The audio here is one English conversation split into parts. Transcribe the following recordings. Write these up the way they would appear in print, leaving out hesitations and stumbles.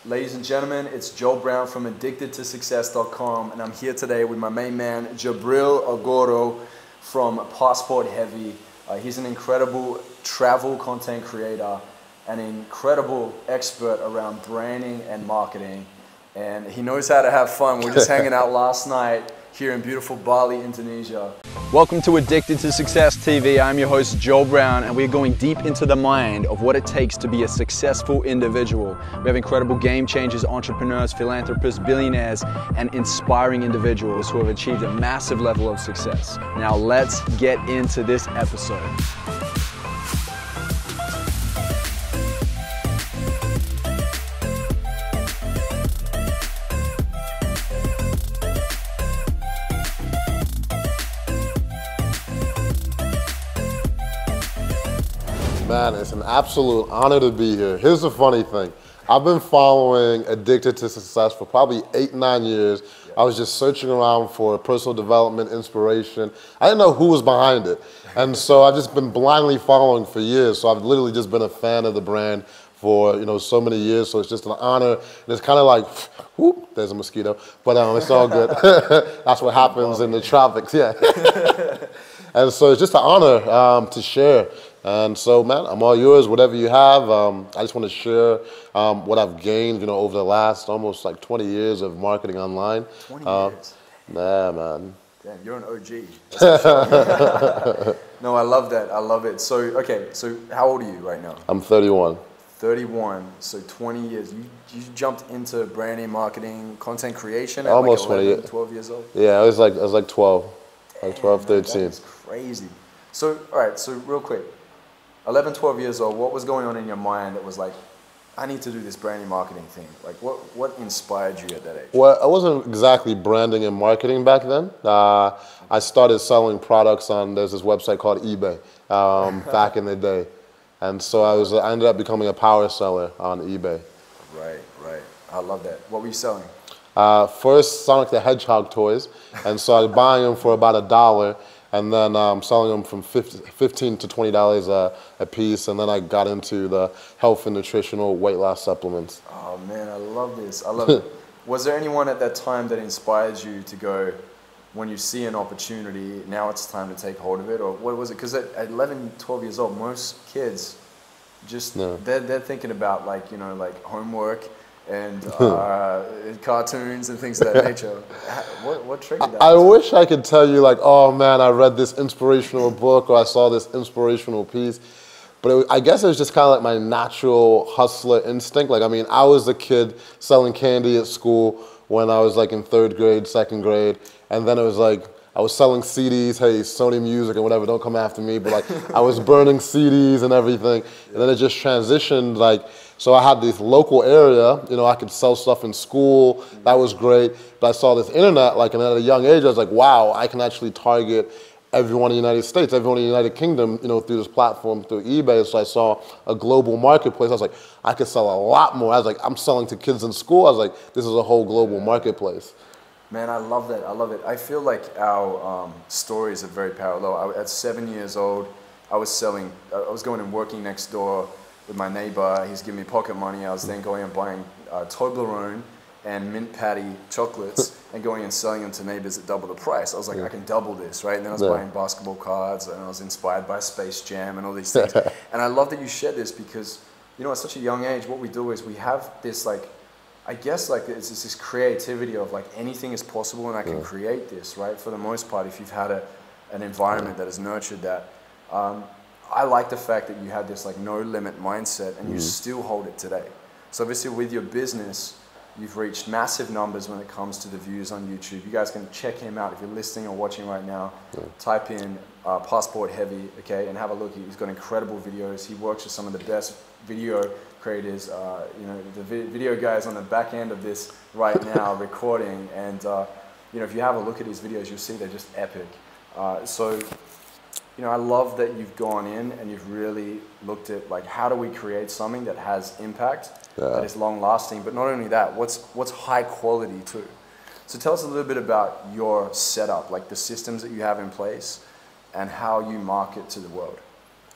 Ladies and gentlemen, it's Joe Brown from addictedtosuccess.com, and I'm here today with my main man, Jubril Agoro from Passport Heavy. He's an incredible travel content creator, an incredible expert around branding and marketing, and he knows how to have fun. We're just hanging out last night here in beautiful Bali, Indonesia. Welcome to Addicted to Success TV. I'm your host, Joe Brown, and we're going deep into the mind of what it takes to be a successful individual. We have incredible game changers, entrepreneurs, philanthropists, billionaires, and inspiring individuals who have achieved a massive level of success. Now let's get into this episode. Man, it's an absolute honor to be here. Here's the funny thing. I've been following Addicted to Success for probably 8-9 years. I was just searching around for personal development, inspiration. I didn't know who was behind it. And so I've just been blindly following for years. So I've literally just been a fan of the brand for so many years. So it's just an honor. And it's kind of like, whoop, there's a mosquito. But it's all good. That's what happens in the tropics, yeah. And so it's just an honor to share. And so, man, I'm all yours, whatever you have. I just want to share what I've gained, over the last almost like 20 years of marketing online. 20 years? Yeah, man. Damn, you're an OG. That's for sure. No, I love that. I love it. So, okay, so how old are you right now? I'm 31. 31, so 20 years. You jumped into branding, marketing, content creation at almost like 11, 12 years old? Yeah, I was like 12, like 12, 13. That's crazy. So, all right, so real quick. 11, 12 years old, what was going on in your mind that was like, I need to do this branding marketing thing? Like, what inspired you at that age? Well, I wasn't exactly branding and marketing back then. I started selling products on, there's this website called eBay back in the day. And so I ended up becoming a power seller on eBay. Right. I love that. What were you selling? First, Sonic the Hedgehog toys. And so I was buying them for about $1. And then selling them from $15 to $20 a piece. And then I got into the health and nutritional weight loss supplements. Oh man, I love this. I love it. Was there anyone at that time that inspired you to go, when you see an opportunity, now it's time to take hold of it? Or what was it? Because at 11, 12 years old, most kids just, they're thinking about like homework and cartoons and things of that nature. What triggered that? I wish I could tell you like, oh man, I read this inspirational book or I saw this inspirational piece. But I guess it was just kind of like my natural hustler instinct. Like, I mean, I was a kid selling candy at school when I was like in 3rd grade, 2nd grade. And then it was like, I was selling CDs, hey, Sony Music and whatever, don't come after me. But like, I was burning CDs and everything. And then it just transitioned like, so I had this local area, I could sell stuff in school. That was great. But I saw this internet, like, and at a young age, I was like, wow, I can actually target everyone in the United States, everyone in the United Kingdom, through this platform, through eBay. So I saw a global marketplace. I was like, I could sell a lot more. I was like, I'm selling to kids in school. I was like, this is a whole global marketplace. Man, I love that. I love it. I feel like our stories are very parallel. At 7 years old, I was going and working next door with my neighbor. He's giving me pocket money. I was then going and buying Toblerone and mint patty chocolates and going and selling them to neighbors at double the price. I was like, I can double this, right? And then I was buying basketball cards, and I was inspired by Space Jam and all these things. And I love that you shared this because, at such a young age, what we do is we have this like, I guess like it's this creativity of like anything is possible and I can create this, right? For the most part, if you've had an environment that has nurtured that. I like the fact that you had this like no limit mindset and you still hold it today. So obviously with your business, you've reached massive numbers when it comes to the views on YouTube. You guys can check him out if you're listening or watching right now. Type in Passport Heavy, okay, and have a look. He's got incredible videos. He works with some of the best video creators, the video guys on the back end of this right now recording. And if you have a look at his videos, you'll see they're just epic. I love that you've gone in and you've really looked at like, how do we create something that has impact, that is long lasting, but not only that, what's high quality too. So tell us a little bit about your setup, like the systems that you have in place and how you market to the world.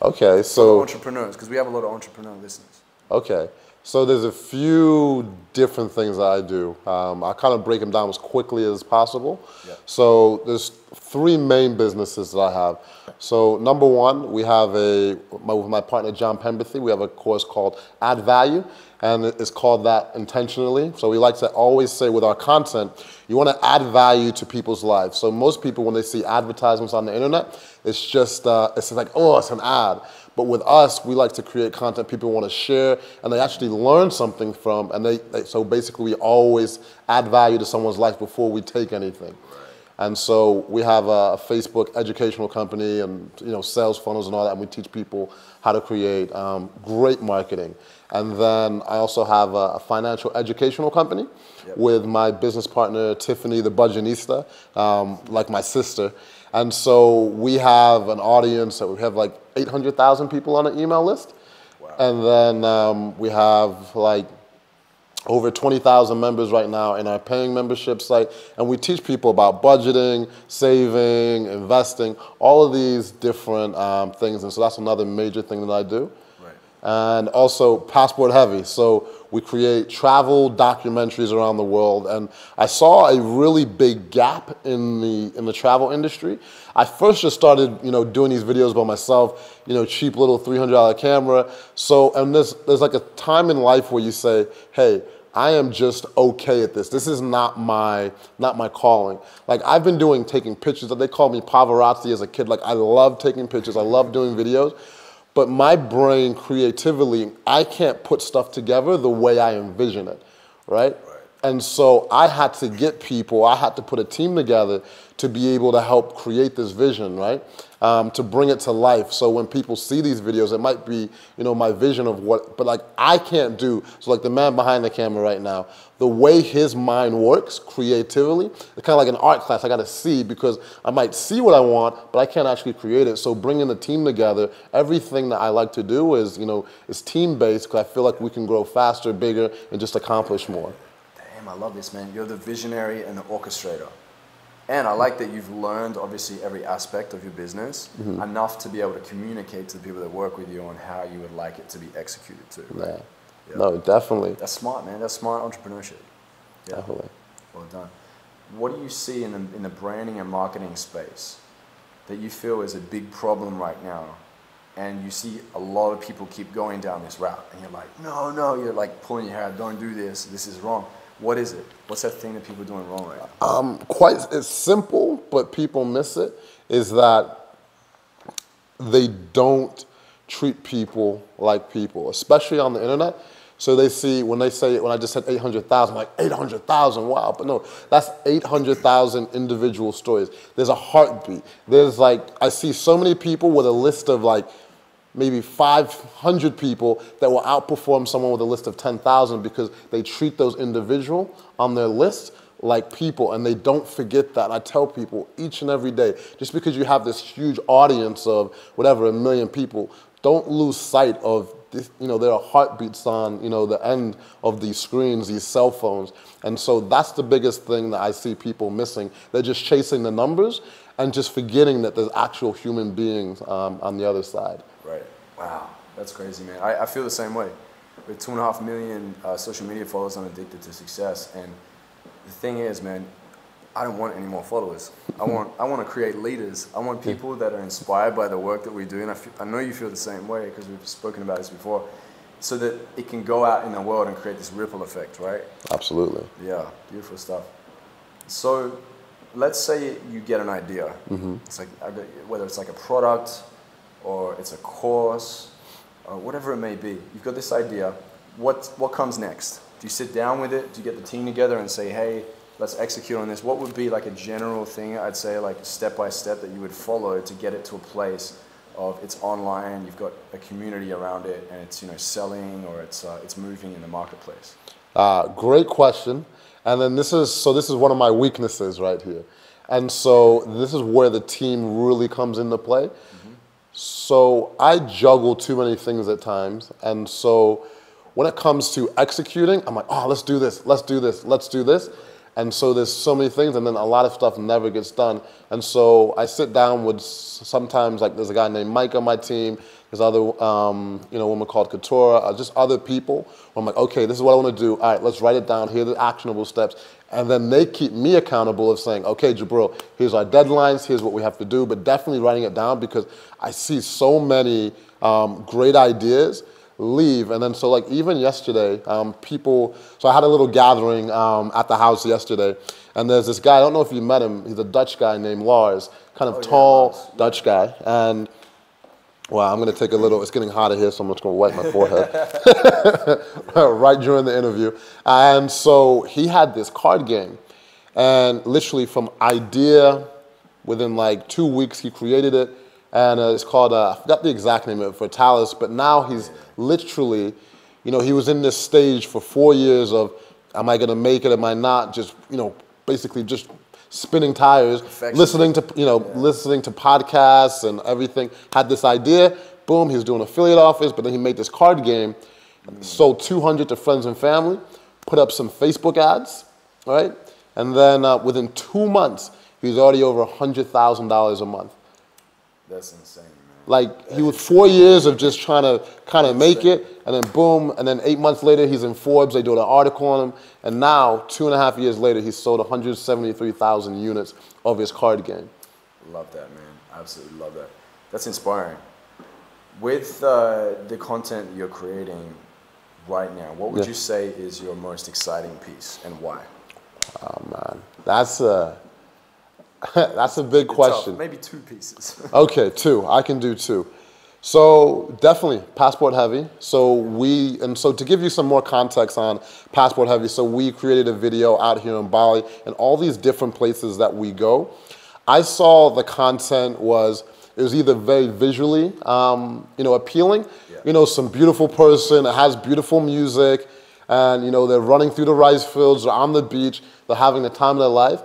Okay, so entrepreneurs, because we have a lot of entrepreneur listeners. Okay, so there's a few different things that I do. I kind of break them down as quickly as possible. Yep. So there's 3 main businesses that I have. So number one, we have with my partner John Pemberthy, we have a course called Add Value, and it's called that intentionally. So we like to always say with our content, you want to add value to people's lives. So most people, when they see advertisements on the internet, it's just like, oh, it's an ad. But with us, we like to create content people want to share and they actually learn something from. And so basically, we always add value to someone's life before we take anything. And so we have a Facebook educational company and sales funnels and all that. And we teach people how to create great marketing. And then I also have a financial educational company with my business partner, Tiffany, the Budgetista, like my sister. And so we have an audience that we have like 800,000 people on an email list. Wow. And then we have like over 20,000 members right now in our paying membership site. And we teach people about budgeting, saving, investing, all of these different things. And so that's another major thing that I do. And also passport heavy. So we create travel documentaries around the world. And I saw a really big gap in the travel industry. I first just started, doing these videos by myself, cheap little $300 camera. So, and there's like a time in life where you say, hey, I am just okay at this. This is not my calling. Like I've been taking pictures. They called me paparazzi as a kid. Like I love taking pictures. I love doing videos. But my brain, creatively, I can't put stuff together the way I envision it, right? And so I had to get people, I had to put a team together to be able to help create this vision, right? To bring it to life. So when people see these videos, it might be, my vision of but like I can't do. So like the man behind the camera right now, the way his mind works creatively, it's kind of like an art class I got to see because I might see what I want, but I can't actually create it. So bringing the team together, everything that I like to do is, is team-based because I feel like we can grow faster, bigger, and just accomplish more. Damn, I love this, man. You're the visionary and the orchestrator. And I like that you've learned, obviously, every aspect of your business enough to be able to communicate to the people that work with you on how you would like it to be executed too. Right? Yeah. No, definitely. That's smart, man. That's smart entrepreneurship. Yeah. Definitely. Well done. What do you see in the branding and marketing space that you feel is a big problem right now? And you see a lot of people keep going down this route. And you're like, no, you're like pulling your hair out, don't do this, this is wrong. What is it? What's that thing that people are doing wrong right now? It's simple, but people miss it, is that they don't treat people like people, especially on the internet. So they see, when I just said 800,000, like 800,000, wow. But no, that's 800,000 individual stories. There's a heartbeat. There's like, I see so many people with a list of like, maybe 500 people that will outperform someone with a list of 10,000 because they treat those individual on their list like people, and they don't forget that. And I tell people each and every day, just because you have this huge audience of whatever, 1 million people, don't lose sight of this, there are heartbeats on, the end of these screens, these cell phones. And so that's the biggest thing that I see people missing. They're just chasing the numbers and just forgetting that there's actual human beings on the other side. Right. Wow. That's crazy, man. I feel the same way. With 2.5 million social media followers, I'm addicted to success. And the thing is, man, I don't want any more followers. I want to create leaders. I want people that are inspired by the work that we do. And I know you feel the same way because we've spoken about this before. So that it can go out in the world and create this ripple effect, right? Absolutely. Yeah. Beautiful stuff. So let's say you get an idea. It's like, whether it's like a product, or it's a course, or whatever it may be. You've got this idea. What comes next? Do you sit down with it? Do you get the team together and say, hey, let's execute on this? What would be like a general thing, I'd say, like step by step that you would follow to get it to a place of it's online, you've got a community around it, and it's selling, or it's moving in the marketplace? Great question. And then this is one of my weaknesses right here. And so this is where the team really comes into play. So I juggle too many things at times. And so when it comes to executing, I'm like, oh, let's do this, let's do this, let's do this. And so there's so many things, and then a lot of stuff never gets done. And so I sit down with sometimes, like there's a guy named Mike on my team, There's other, woman called Katora, just other people. I'm like, okay, this is what I want to do. All right, let's write it down. Here are the actionable steps. And then they keep me accountable of saying, okay, Jubril, here's our deadlines. Here's what we have to do. But definitely writing it down, because I see so many great ideas leave. And then so like even yesterday, so I had a little gathering at the house yesterday, and there's this guy, I don't know if you met him, he's a Dutch guy named Lars, kind of tall Dutch guy. And well, I'm going to take a little, it's getting hotter here, so I'm just going to wipe my forehead right during the interview. And so he had this card game, and literally from idea, within like 2 weeks, he created it. And it's called, I forgot the exact name of it, for Talis, but now he's literally, he was in this stage for 4 years of, am I going to make it, am I not, just, basically just spinning tires, listening to podcasts and everything. Had this idea, boom, he was doing affiliate offers, but then he made this card game, sold 200 to friends and family, put up some Facebook ads, right? And then within 2 months, he was already over $100,000 a month. That's insane, man. Like, he was 4 years of just trying to kind of make it, and then boom, and then 8 months later, he's in Forbes, they do an article on him, and now, 2.5 years later, he's sold 173,000 units of his card game. Love that, man. Absolutely love that. That's inspiring. With the content you're creating right now, what would you say is your most exciting piece, and why? Oh, man. That's a big question. Tough. Maybe 2 pieces. Okay, 2. I can do 2. So definitely Passport Heavy. So to give you some more context on Passport Heavy, so we created a video out here in Bali and all these different places that we go. I saw the content was either very visually, appealing. Yeah. Some beautiful person that has beautiful music, and they're running through the rice fields, they're on the beach, they're having the time of their life.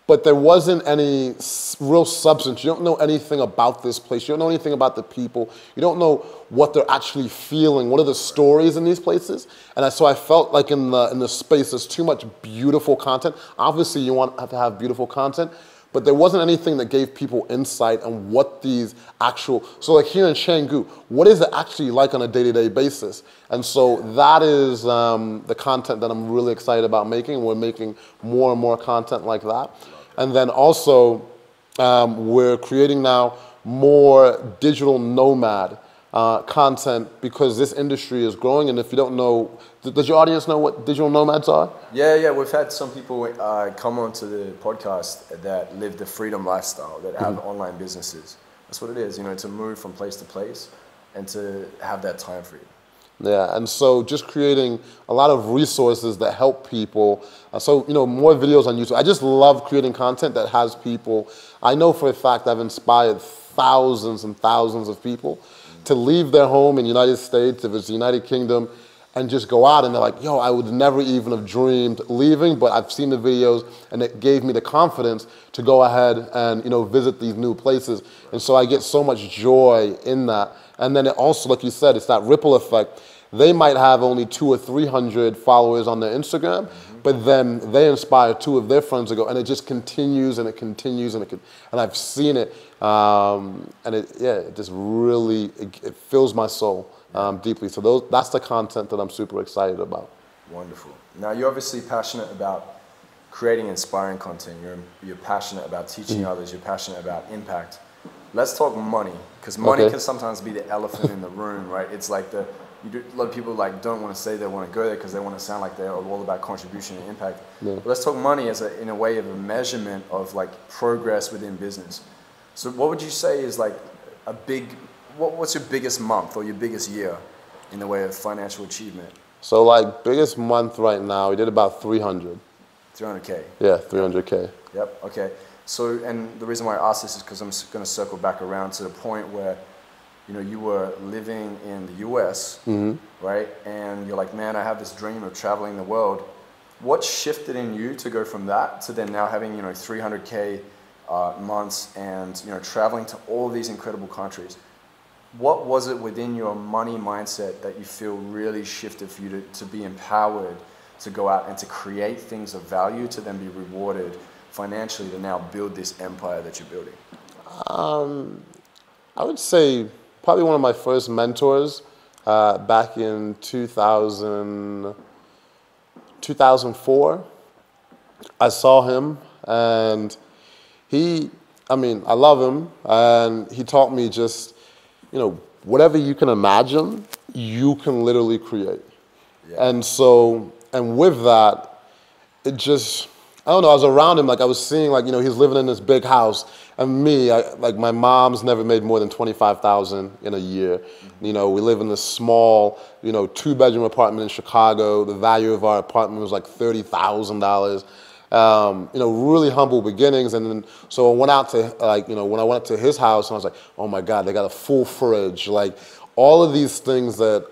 But there wasn't any real substance. You don't know anything about this place. You don't know anything about the people. You don't know what they're actually feeling. What are the stories in these places? And so I felt like in the space, there's too much beautiful content. Obviously, you want to have beautiful content, but there wasn't anything that gave people insight on what these so like here in Canggu, what is it actually like on a day-to-day basis? And so that is the content that I'm really excited about making. We're making more and more content like that. And then also, we're creating now more digital nomad content, because this industry is growing. And if you don't know, does your audience know what digital nomads are? Yeah. We've had some people come onto the podcast that live the freedom lifestyle, that have online businesses. That's what it is, to move from place to place and to have that time freedom. Yeah, and so just creating a lot of resources that help people. More videos on YouTube. I just love creating content that has people. I know for a fact I've inspired thousands and thousands of people to leave their home in the United States, if it's the United Kingdom, and just go out, and they're like, yo, I would never even have dreamed leaving, but I've seen the videos, and it gave me the confidence to go ahead and visit these new places. And so I get so much joy in that. And then it also, like you said, it's that ripple effect. They might have only 200 or 300 followers on their Instagram, but then they inspire 2 of their friends to go, and it just continues and it continues, and I've seen it, and it just really it fills my soul deeply. So that's the content that I'm super excited about. Wonderful. Now, you're obviously passionate about creating inspiring content. You're passionate about teaching others. You're passionate about impact. Let's talk money, because money can sometimes be the elephant in the room, right? It's like a lot of people don't want to say they want to go there because they want to sound like they're all about contribution and impact. Yeah. But let's talk money in a way of a measurement of progress within business. So what would you say is what's your biggest month or your biggest year in the way of financial achievement? So biggest month right now, we did about 300. 300K? Yeah, 300K. Yep, okay. So, and the reason why I ask this is because I'm going to circle back around to the point where, you were living in the US, right? And you're like, man, I have this dream of traveling the world. What shifted in you to go from that to then now having, 300K months and, traveling to all these incredible countries? What was it within your money mindset that you feel really shifted for you to be empowered to go out and to create things of value to then be rewarded financially to now build this empire that you're building? I would say probably one of my first mentors back in 2004. I saw him, and I love him, and he taught me just, whatever you can imagine, you can literally create. Yeah. And with that, it just, I don't know, I was around him, like I was seeing, like, he's living in this big house, and me, like my mom's never made more than $25,000 in a year. We live in this small, 2-bedroom apartment in Chicago. The value of our apartment was like $30,000. Really humble beginnings. And then, so I went out to, when I went to his house, and I was like, oh my God, they got a full fridge. Like, all of these things that,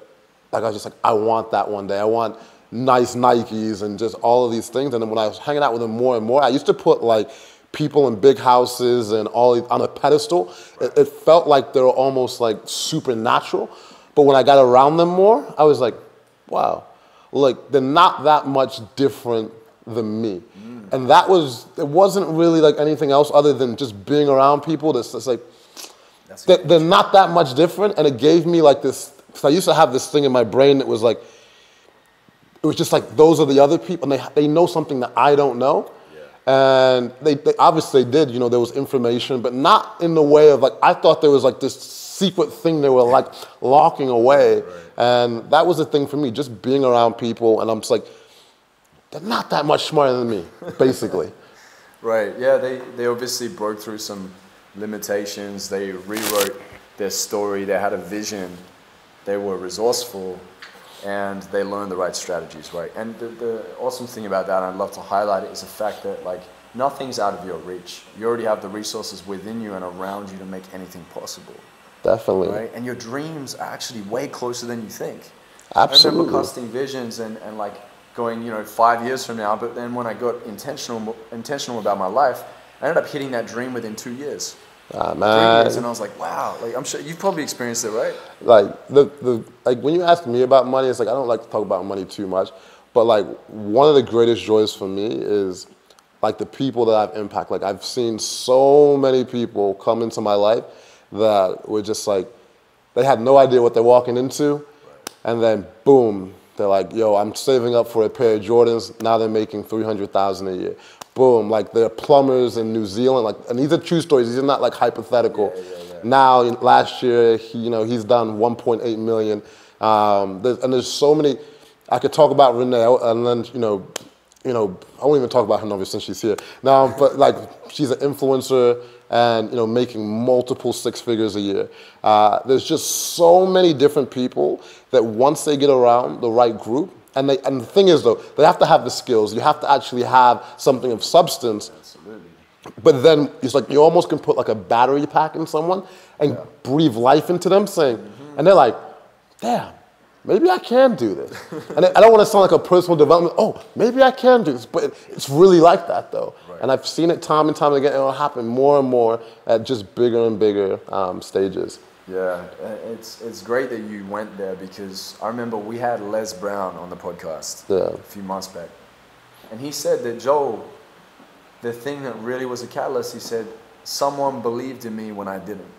like, I was just like, I want that one day. I want nice Nikes and just all of these things. And then when I was hanging out with him more and more, I used to put, like, people in big houses and all on a pedestal. It felt like they were almost, like, supernatural. But when I got around them more, I was like, wow, like, they're not that much different than me. And it wasn't really like anything else other than just being around people that's like, they're not that much different. And it gave me like this, because I used to have this thing in my brain that was like, it was just like, those are the other people, and they know something that I don't know. Yeah. And they obviously did, there was information, but not in the way of like, I thought there was like this secret thing they were like locking away. Right. And that was the thing for me, just being around people, and I'm just like, they're not that much smarter than me, basically. Right, yeah, they obviously broke through some limitations. They rewrote their story. They had a vision. They were resourceful, and they learned the right strategies, right? And the awesome thing about that, and I'd love to highlight it, is the fact that, like, nothing's out of your reach. You already have the resources within you and around you to make anything possible. Definitely. Right? And your dreams are actually way closer than you think. Absolutely. I remember casting visions and like, going, 5 years from now, but then when I got intentional about my life, I ended up hitting that dream within 2 years. Ah, man. 3 years, and I was like, wow, like, I'm sure you've probably experienced it, right? Like, like when you ask me about money, it's like, I don't like to talk about money too much, but like, one of the greatest joys for me is like the people that I've impacted. Like, I've seen so many people come into my life that were just like, they had no idea what they're walking into, right. And then boom, they're like, yo, I'm saving up for a pair of Jordans. Now they're making $300,000 a year. Boom, like they're plumbers in New Zealand. Like, and these are true stories. These are not like hypothetical. Yeah. Now, last year, he's done 1.8 million. And there's so many. I could talk about Renee, and then I won't even talk about her number since she's here. Now, but like, she's an influencer and making multiple 6 figures a year. There's just so many different people that once they get around the right group, and the thing is though, they have to have the skills. You have to actually have something of substance. Absolutely. But then it's like you almost can put like a battery pack in someone and breathe life into them, saying, and they're like, damn, maybe I can do this. And I don't want to sound like a personal development, oh, maybe I can do this, but it's really like that though. Right. And I've seen it time and time again, and it'll happen more and more at just bigger and bigger stages. Yeah, it's great that you went there, because I remember we had Les Brown on the podcast a few months back. And he said that, Joel, the thing that really was a catalyst, he said, someone believed in me when I didn't.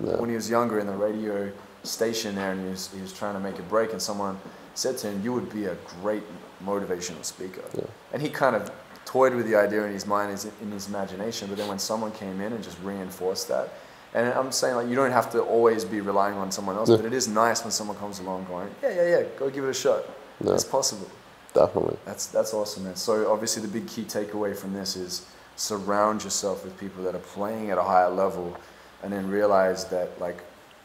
Yeah. When he was younger in the radio station there, and he was trying to make a break, and someone said to him, you would be a great motivational speaker. Yeah. And he kind of toyed with the idea in his mind, in his imagination, but then when someone came in and just reinforced that, and I'm saying, like, you don't have to always be relying on someone else, but it is nice when someone comes along going, yeah, go give it a shot. Yeah. It's possible. Definitely. That's awesome, man. So obviously the big key takeaway from this is surround yourself with people that are playing at a higher level, and then realize that, like,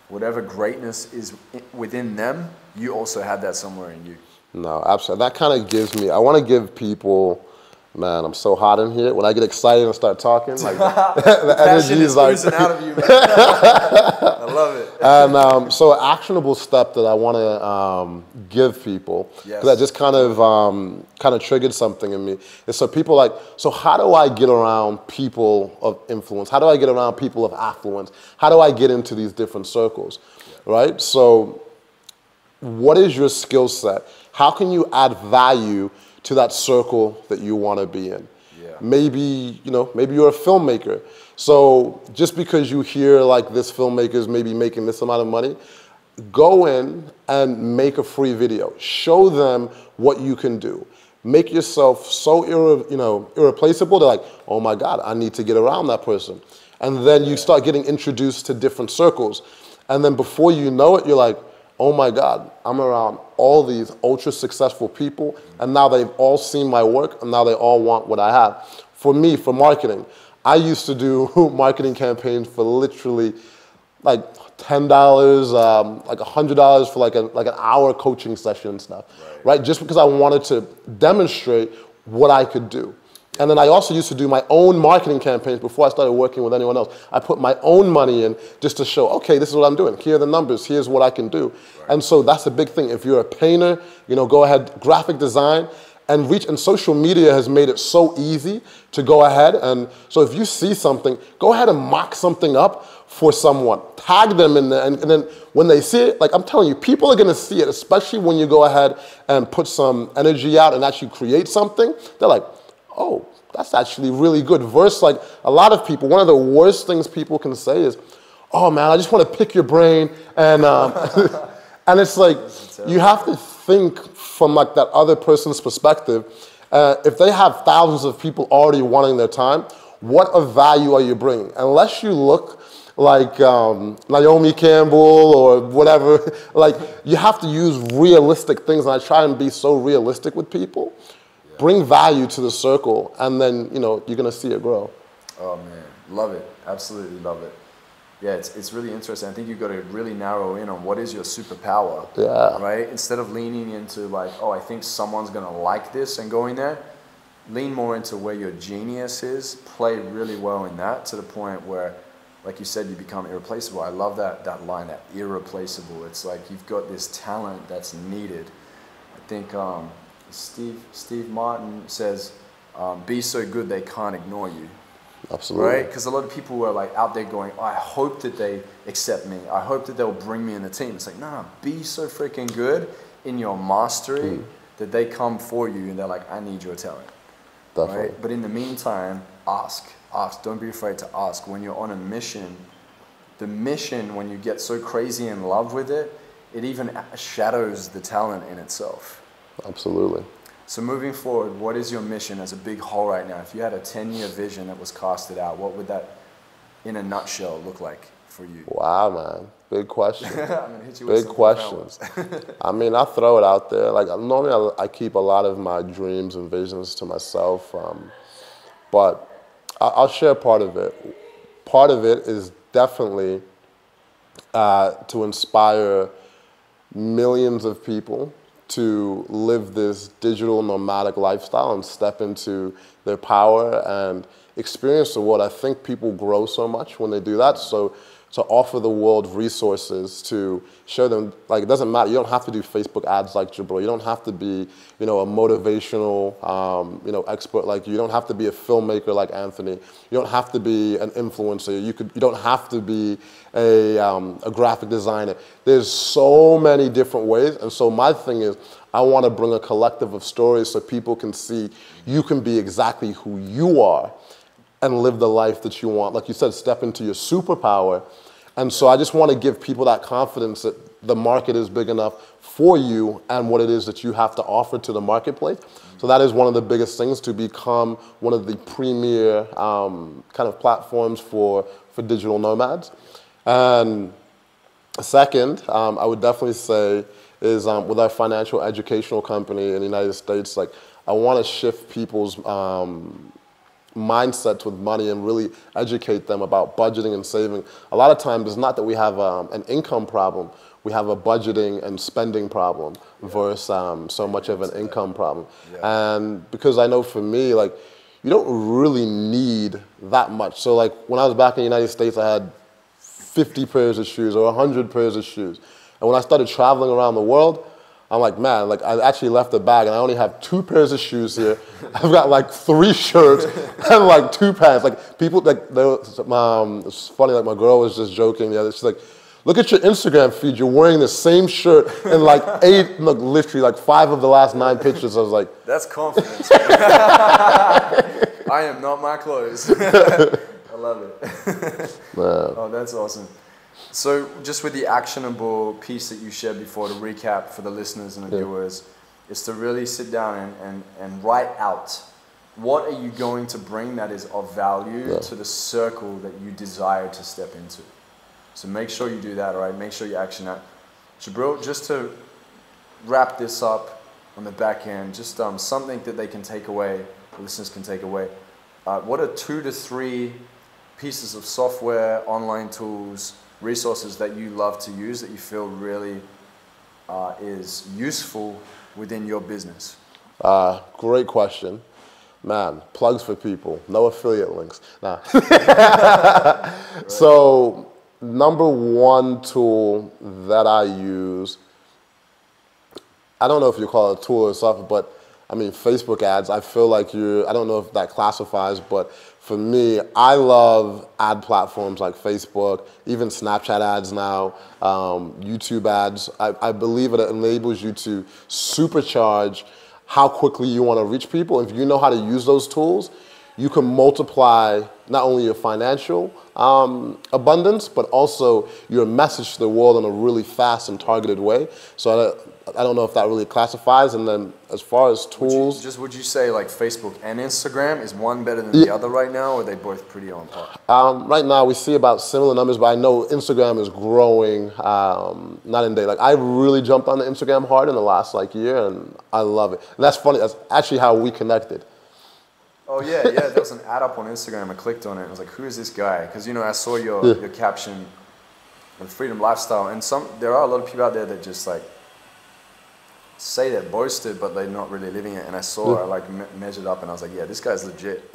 whatever greatness is within them, you also have that somewhere in you. No, absolutely. That kind of gives me, I want to give people, man, I'm so hot in here. When I get excited and start talking, like the energy is like oozing out of you, man. I love it. And so an actionable step that I want to give people, because that just kind of triggered something in me, is so people like, so how do I get around people of influence? How do I get around people of affluence? How do I get into these different circles, right? So what is your skill set? How can you add value to that circle that you want to be in? Maybe, you know, maybe you're a filmmaker. So just because you hear like this filmmaker's maybe making this amount of money, go in and make a free video. Show them what you can do. Make yourself so irreplaceable. They're like, oh my God, I need to get around that person. And then you start getting introduced to different circles. And then before you know it, you're like, oh my God, I'm around all these ultra successful people, and now they've all seen my work, and now they all want what I have. For me, for marketing, I used to do marketing campaigns for literally like $10, like $100 for like an hour coaching session and stuff, right? Just because I wanted to demonstrate what I could do. And then I also used to do my own marketing campaigns before I started working with anyone else. I put my own money in just to show, okay, this is what I'm doing. Here are the numbers. Here's what I can do. Right. And so that's a big thing. If you're a painter, you know, go ahead, graphic design, and reach. And social media has made it so easy to go ahead. And so if you see something, go ahead and mock something up for someone. Tag them in there. And then when they see it, like I'm telling you, people are going to see it, especially when you go ahead and put some energy out and actually create something. They're like, oh, that's actually really good. Versus like a lot of people, one of the worst things people can say is, oh man, I just want to pick your brain. And, and it's like, you have to think from like that other person's perspective. If they have thousands of people already wanting their time, what of value are you bringing? Unless you look like Naomi Campbell or whatever, like you have to use realistic things. And I try and be so realistic with people. Bring value to the circle, and then, you know, you're going to see it grow. Oh, man. Love it. Absolutely love it. Yeah, it's really interesting. I think you've got to really narrow in on what is your superpower. Yeah. Right? Instead of leaning into like, oh, I think someone's going to like this and going there, lean more into where your genius is. Play really well in that to the point where, like you said, you become irreplaceable. I love that line, that irreplaceable. It's like you've got this talent that's needed. I think... Steve Martin says, be so good they can't ignore you. Absolutely. Right? Because a lot of people were like out there going, oh, I hope that they accept me. I hope that they'll bring me in the team. It's like, nah, be so freaking good in your mastery that they come for you and they're like, I need your talent. Definitely. Right? But in the meantime, ask. Don't be afraid to ask. When you're on a mission, the mission, when you get so crazy in love with it, it even shadows the talent in itself. Absolutely. So moving forward, what is your mission as a big whole right now? If you had a 10-year vision that was casted out, what would that, in a nutshell, look like for you? Wow, man. Big question. I'm gonna hit you with big questions. I mean, I throw it out there. Like normally I keep a lot of my dreams and visions to myself, but I'll share part of it. Part of it is definitely to inspire millions of people to live this digital nomadic lifestyle and step into their power and experience the world. I think people grow so much when they do that. So to offer the world resources to show them, like, it doesn't matter. You don't have to do Facebook ads like Jubril. You don't have to be, you know, a motivational, expert like you. You don't have to be a filmmaker like Anthony. You don't have to be an influencer. You don't have to be a graphic designer. There's so many different ways. And so my thing is, I want to bring a collective of stories so people can see you can be exactly who you are and live the life that you want. Like you said, step into your superpower. And so I just want to give people that confidence that the market is big enough for you and what it is that you have to offer to the marketplace. So that is one of the biggest things, to become one of the premier kind of platforms for digital nomads. And second, I would definitely say is with our financial educational company in the United States, like I want to shift people's mindsets with money and really educate them about budgeting and saving. A lot of times it's not that we have an income problem, we have a budgeting and spending problem versus so much of an income problem. Yeah. And because I know for me, like, you don't really need that much. So like when I was back in the United States, I had 50 pairs of shoes or 100 pairs of shoes. And when I started traveling around the world, I'm like, man, like I actually left the bag and I only have 2 pairs of shoes here. I've got like 3 shirts and like 2 pants. Like people, like, it's funny, like my girl was just joking the other, she's like, look at your Instagram feed, you're wearing the same shirt in like 8, look, literally like 5 of the last 9 pictures. I was like, that's confidence. I am not my clothes. I love it. Oh, that's awesome. So just with the actionable piece that you shared before, to recap for the listeners and the viewers, is to really sit down and write out what are you going to bring that is of value to the circle that you desire to step into. So make sure you do that, all right? Make sure you action that. Jubril, just to wrap this up on the back end, just something that they can take away, the listeners can take away. What are 2 to 3 pieces of software, online tools, resources that you love to use that you feel really is useful within your business? Great question. Man, plugs for people. No affiliate links. Nah. So, number 1 tool that I use, I don't know if you call it a tool or something, but I mean, Facebook ads, I feel like I don't know if that classifies, but for me, I love ad platforms like Facebook, even Snapchat ads now, YouTube ads. I believe it enables you to supercharge how quickly you want to reach people. If you know how to use those tools, you can multiply not only your financial abundance, but also your message to the world in a really fast and targeted way. So I don't know if that really classifies. And then as far as tools, would you say like Facebook and Instagram, is one better than the other right now, or are they both pretty on par? Right now we see about similar numbers, but I know Instagram is growing night and day. Like I really jumped on the Instagram hard in the last year, and I love it. And that's funny. That's actually how we connected. Oh yeah, there was an ad up on Instagram. I clicked on it and I was like, who is this guy? Because I saw your caption, the freedom lifestyle, and there are a lot of people out there that just say they're boasted, but they're not really living it. And I saw, I measured up, and I was like, yeah, this guy's legit.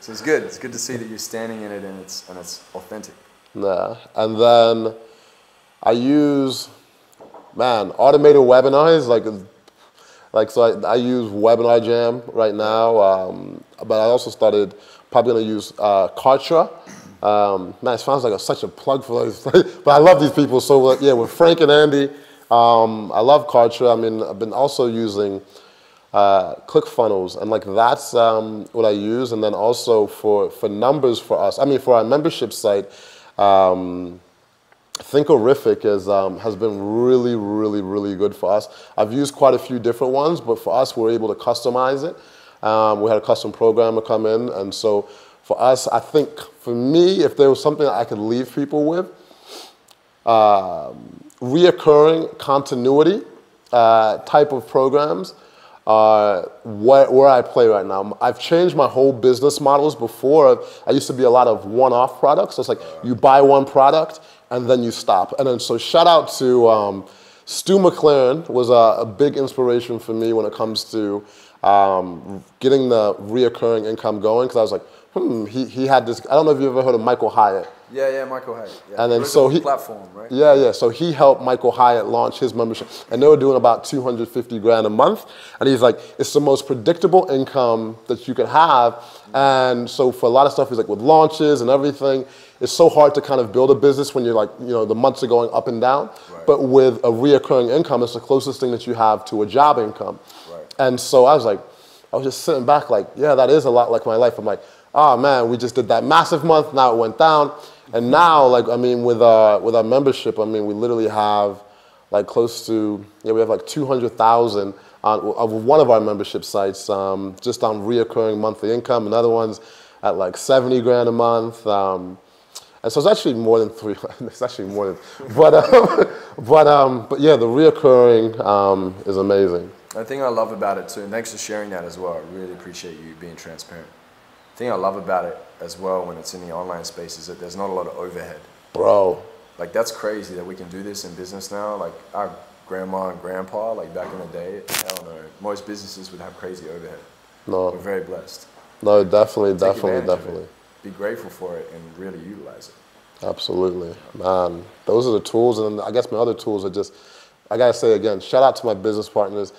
So it's good. It's good to see that you're standing in it, and it's authentic. Yeah, and then I use, automated webinars so I use Webinar Jam right now, but I also probably going to use Kartra. It sounds like such a plug for those, but I love these people. So yeah, with Frank and Andy, I love Kartra. I mean, I've been also using ClickFunnels, and that's what I use. And then also for numbers for us, for our membership site, Thinkerific has been really, really, really good for us. I've used quite a few different ones, but for us, we're able to customize it. We had a custom programmer come in, and so for us, I think for me, if there was something that I could leave people with, reoccurring continuity type of programs are where I play right now. I've changed my whole business models before. I used to be a lot of one-off products. So it's like you buy one product and then you stop. And then so shout out to Stu McLaren was a big inspiration for me when it comes to getting the reoccurring income going, because I was like, he had this, I don't know if you ever heard of Michael Hyatt. Yeah, Michael Hyatt. Yeah. And then so he platform, right? Yeah. So he helped Michael Hyatt launch his membership, and they were doing about $250,000 a month. And he's like, it's the most predictable income that you can have. And so for a lot of stuff, he's like, with launches and everything, it's so hard to kind of build a business when you're the months are going up and down. Right. But with a reoccurring income, it's the closest thing that you have to a job income. Right. And so I was just sitting back yeah, that is a lot like my life. I'm like, oh man, we just did that massive month, now it went down. And now, with our membership, we literally have close to, we have 200,000 of one of our membership sites just on reoccurring monthly income. Another one's at $70,000 a month. And so it's actually more than three. It's actually more than, but yeah, the reoccurring is amazing. The thing I love about it too, and thanks for sharing that as well. I really appreciate you being transparent. The thing I love about it as well when it's in the online space is that there's not a lot of overhead. Bro. That's crazy that we can do this in business now. Our grandma and grandpa, back in the day, hell no. Most businesses would have crazy overhead. No. We're very blessed. No, definitely. Be grateful for it and really utilize it. Absolutely. Man, those are the tools. And I guess my other tools are just, I got to say again, shout out to my business partners,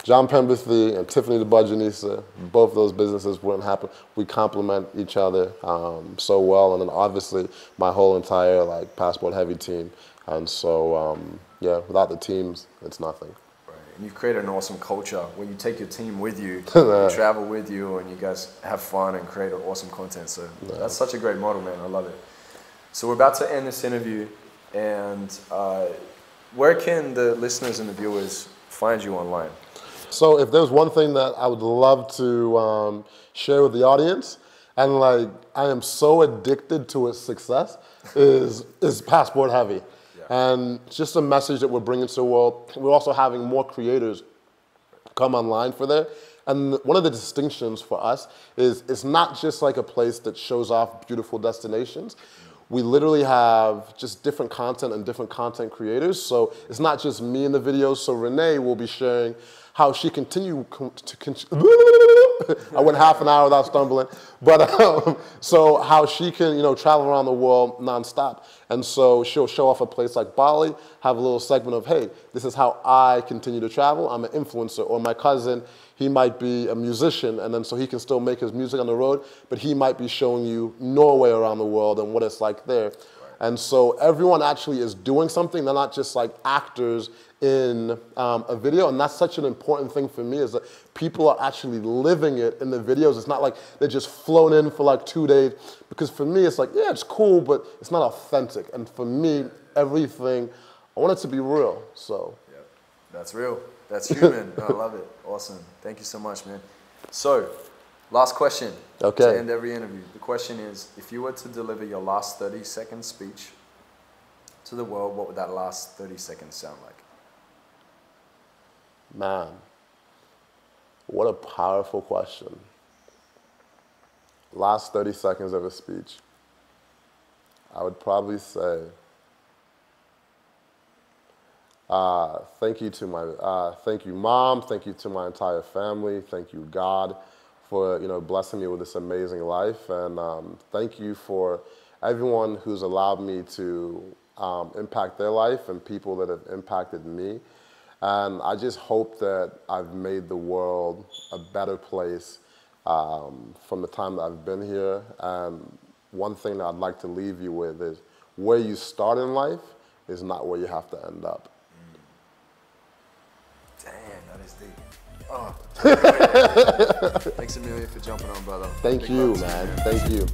John Pemberthy and Tiffany DeBudjanisa. Both those businesses wouldn't happen. We complement each other so well. And then obviously my whole entire Passport Heavy team. And so, yeah, without the teams, it's nothing. Right. And you've created an awesome culture where you take your team with you, you travel with you, and you guys have fun and create awesome content. So that's such a great model, man. I love it. So we're about to end this interview, and where can the listeners and the viewers find you online? So if there's one thing that I would love to share with the audience, and like I am so addicted to its success, is Passport Heavy. And just a message that we're bringing to the world. We're also having more creators come online for that. And one of the distinctions for us is it's not just like a place that shows off beautiful destinations. We literally have just different content and different content creators. So it's not just me in the videos. So Renee will be sharing how she I went half an hour without stumbling. But so how she can, travel around the world nonstop. And so she'll show off a place like Bali, have a little segment of, hey, this is how I continue to travel. I'm an influencer. Or my cousin, he might be a musician, and then so he can still make his music on the road, but he might be showing you Norway around the world and what it's like there. And so everyone actually is doing something. They're not just like actors in a video, and that's such an important thing for me, is that people are actually living it in the videos. It's not like they're just flown in for like 2 days, because for me it's like, yeah, it's cool, but it's not authentic. And for me, everything, I want it to be real. So yep. That's real, that's human. I love it. Awesome. Thank you so much, man. So last question to end every interview. The question is, if you were to deliver your last 30-second speech to the world, what would that last 30 seconds sound like? Man, what a powerful question. Last 30 seconds of a speech. I would probably say, thank you Mom, thank you to my entire family, thank you God for blessing me with this amazing life, and thank you for everyone who's allowed me to impact their life and people that have impacted me. And I just hope that I've made the world a better place from the time that I've been here. And one thing that I'd like to leave you with is, where you start in life is not where you have to end up. Damn, that is deep. Oh. Thanks a million for jumping on, brother. Thank you, man. Thank you.